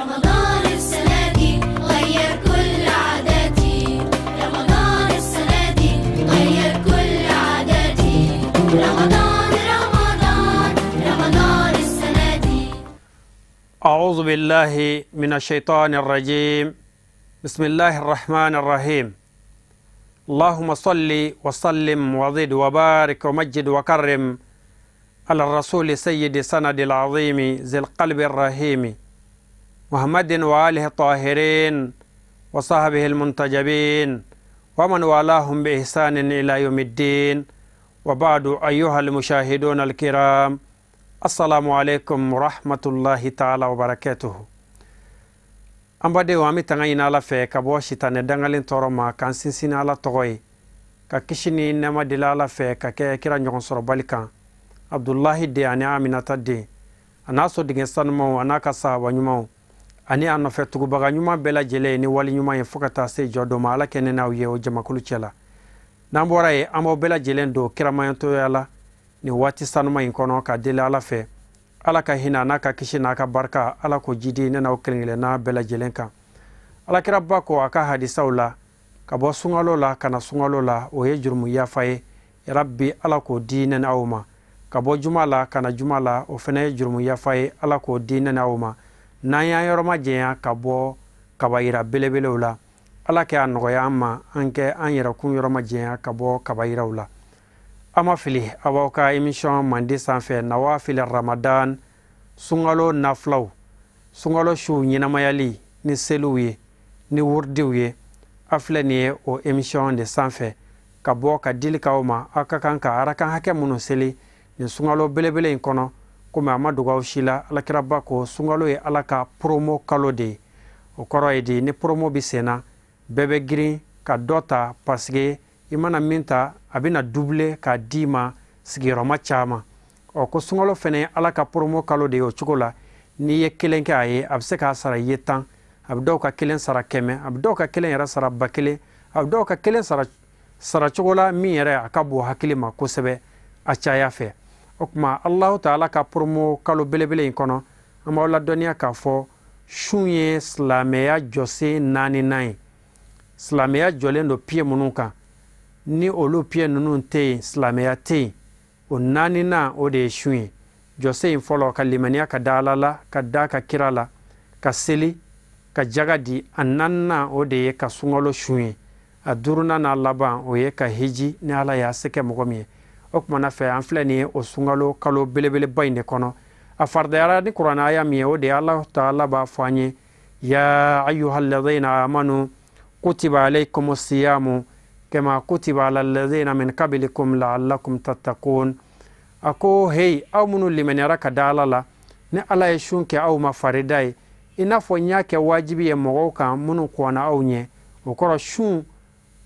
رمضان السنة دي غير كل عاداتي، رمضان السنة دي غير كل عاداتي، رمضان رمضان رمضان السنة دي. أعوذ بالله من الشيطان الرجيم. بسم الله الرحمن الرحيم. اللهم صل وسلم وزد وبارك ومجد وكرم على الرسول سيد سند العظيم ذي القلب الرحيم محمد وآله الطاهرين وصحبه المنتجبين ومن والاهم بإحسان إلى يوم الدين، وبعد أيها المشاهدون الكرام، السلام عليكم ورحمة الله تعالى وبركاته. Ambade wa mi tanga ina la fe ka bo shitane dangalin toroma kan sinsina ala togoy ka kishini nema dila la fe ka ke kira nyogon soro balikan Abdullahi de ani Aminata de anaso dingen sanmo anaka sa wa nyuma ani anno fe tugu baga nyuma bela jele ni wali nyuma en fokata se jodo ma ala kene na wiye o jamakulu chela nambora e amo bela jele ndo kira mayanto yala ni wati sanma in kono ka dila la fe ala ka hina naka kishi naka barka ala ko jidi nena o kelingile na bela jelenka ala kira bako aka hadisawla ka bo sungalo la kana sungalo la o ye jurmu yafaye rabbi ala ko dinen awma ka bo jumala kana jumala o fene jurmu yafaye ala ko dinen awma na ya yoroma jeya ka bo kabayira belebele wala ala ke anoya amma anke an yira kun yoroma jeya ka bo kabayira wala ama fili awaka emission mandi sanfɛ nawafil Ramadan sungalo naflaw sungalo shu nyinamayali ni selu ye ni wurdiw ye afle ni o emission de sanfɛ ka bɔ ka dili kaw ma aka kan ka arakan hakɛ munu seli ni sungalo belebele in kɔnɔ komi ama dugaw shila alakiraba ko sungalo ye ala ka promo kalo de o kɔrɔ ye di ni promo bi sena bɛɛ bɛ girin ka dɔ ta paseke imana minta abina double ka dima sigiroma chama o ko sungalo fene ala ka promo kalo de o chugola ni ye kelen ka ye abse ka sara yetan abdo ka kelen sara keme abdo ka kelen yara sara bakele abdo ka kelen sara chugola mi yara akabu hakilima ko sebe a chaya fe o kuma Allah taala ka promo kalo belebele in kono amawla donia ka fo shunye slameya jose 99 slameya jolendo pie munuka ni olu pie nunu te slameya te o nani na o de shuye jose in folo ka limaniya ka dalala ka da ka kirala ka seli ka jagadi ananna o de ye ka sungalo shuye a duruna na laban o ye ka hiji ni ala ya seke mogomi o kuma na fe an filɛ ni o sungalo kalo belebele bayinde kono a fardayara ni qur'ana aya mi o de Allah ta'ala ba fanye ya ayyuhalladhina amanu kutiba alaykumus siyamu كما كتب على الذين من قبلكم لعلكم تتقون أكو هي أو منو لمن يراك دالالا ne ala ye shun ke aw ma faridai ina fo nya ke wajibi ye mogo kan munu kwana aw nye o koro shun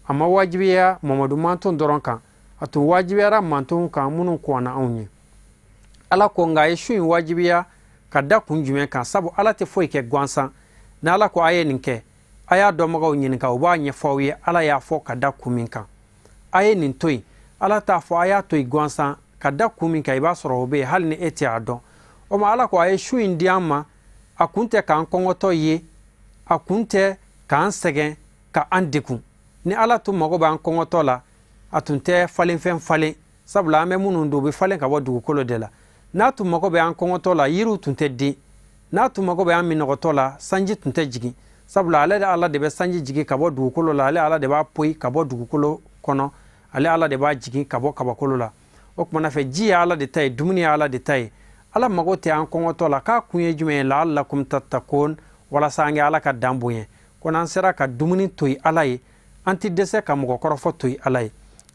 ama wajibi ya Mamadu Manton doron kan atu wajibi ya Manton kan munu kwana aw nye ala ko nga ye shun wajibi ya kada kunjume kan sabu ala te fo ke gwansan na ala ko aye ninke aya domaga nyinika o ba nyefowe ala ya fo kada kuminka aye nin toy ala ta fo aya toy gwansan kada kuminka iba soro obe hal ni eti adon o ma ala ko aye shu indiama akunte kan kongoto ye akunte kan segen ka andiku ni ala tu mago ba kongoto la atunte falen fen falen sabla ame munun do be falen ka wadu kolo de la na tu mago be an kongoto la yiru tunte di na tu mago be an minogoto la sanji tunte jigi sabula ale de ala de be sanji jigi kabo dugukolo la ale ala de ba poi kabo dugukolo kono ale ala de ba jigi kabo kabakolo la o kuma na fe ji ala de tay dumuni ala de tay ala magote an kongoto la ka kunye jume la allakum tattakun wala sange ala ka dambuye konan sera ka dumuni toy alay anti dese ka mogo korofo toy alay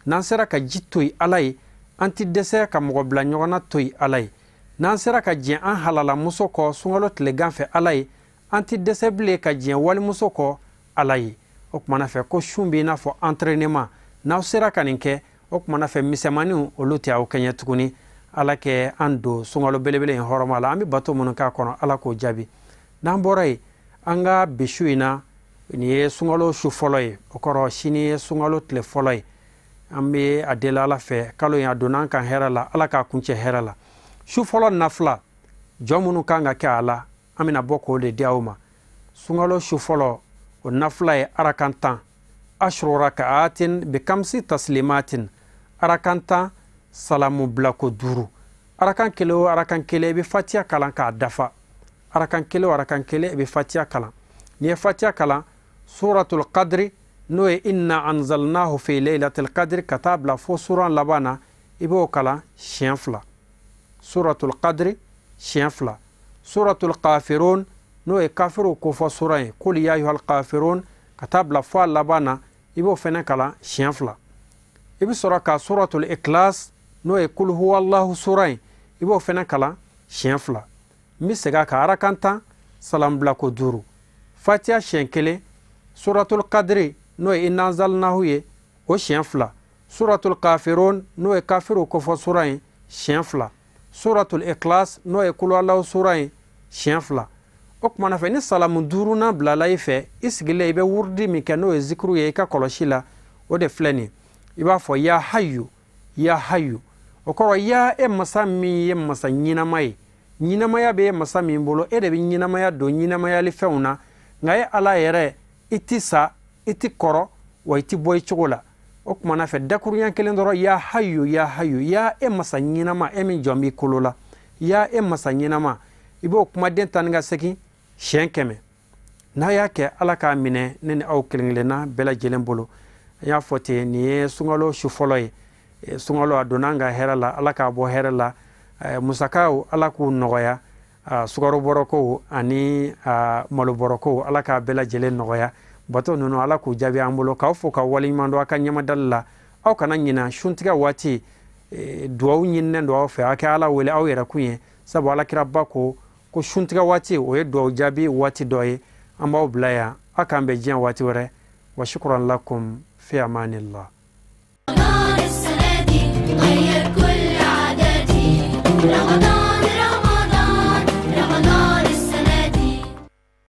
nan sera ka jittoy alay anti dese ka mogo bla nyogona toy alay nan sera ka ji an halala muso ko sungalo tle ganfe alay anti deseble ka jien wali muso ko alayi o kuma na fe ko shumbi na fo entraînement na sera kaninke o kuma na fe misemani oluti aw kenya tukuni ala ke ando sungalo belebele en horoma la ambi bato mun ka kono ala ko jabi nan boray anga bishuina ni sungalo shu foloy o koro shini sungalo tle foloy ambi adela la fe kalo ya donan kan herala ala ka kunche herala shu folo nafla jomunu kanga ke ala amina boko de diawma sunkalo su fɔlɔ o nafila ye arakan 10 ashru raka'atin bi kamsi taslimatin arakan 10 salamu bilako 5 arakan kelen o arakan kelen i bɛ fatiha kalan k'a dafa arakan kelen o arakan kelen i bɛ fatiha kalan n'i ye fatiha kalan suratul qadri n'o ye inna anzalnahu fi laylatil qadri ka taa bila fo suran laban na i b'o kalan siɲɛ 2 suratul qadri siɲɛ 2 suratul kafirun n'o ye kafiru kofɔ sura ye kul ya ayyuhal kafirun ka taa bila fo a laban na i b'o fɛnɛ kalan siɲɛ 2 i bɛ sɔrɔ ka suratul ikhlas n'o ye kul huwallahu sura ye i b'o fɛnɛ kalan siɲɛ 2 n bɛ segin a kan arakan 10 salam bilako 5 fatiha siɲɛ 1 suratul qadri n'o ye inna anzalnahu ye o siɲɛ 2 suratul kafirun n'o ye kafiru kofɔ sura ye siɲɛ 2 suratul ikhlas n'o ye kul huwallahu sura ye siɲɛ 2 o kumana fɛ ni salamu 5nan bilala i fɛ i sigilen i bɛ wurudi min kɛ n'o ye zikru ye i ka kɔlɔsi la o de filɛ nin i b'a fɔ ya hayyu ya hayyu o kɔrɔ ya e masa min ye masa ɲinama ye ɲinamaya bɛ e masa min bolo e de bɛ ɲinamaya don ɲinamayali fɛnw na nka e ala yɛrɛ i ti sa i ti kɔrɔ wa i ti bɔ i cogo la o kumana fɛ dakuruɲɛ kelen dɔrɔn ya hayyu ya hayyu ya e masa ɲinama e min jɔn b'i kolo la ya e masa ɲinama i b'o kumaden ta ni ka segin siɲɛ 100 n'a y'a kɛ ala k'a minɛ ne ni aw kelen kelenna bɛɛ lajɛlen bolo n y'a fɔ ten nin ye sunkalo su fɔlɔ ye sunkalo a donna an ka hɛrɛ la ala k'a bɔ hɛrɛ la musakaw ala k'u nɔgɔya sukaro bɔrɔkow ani malo bɔrɔkow ala k'a bɛɛ lajɛlen nɔgɔya bato ninnu ala k'u jaabi an bolo k'aw fo ka waleɲuman dɔn a ka ɲɛmadali la aw kana ɲina suntigɛ waati duwawu ɲininen don aw fɛ aw kɛ ala wele aw yɛrɛ kun ye sabu alakiraba ko suntigɛ waati o ye duwawu jaabi waati dɔ ye an b'aw bila yan aw k'an bɛn diɲɛ waati wɛrɛ wa shukran lakum fi amanillah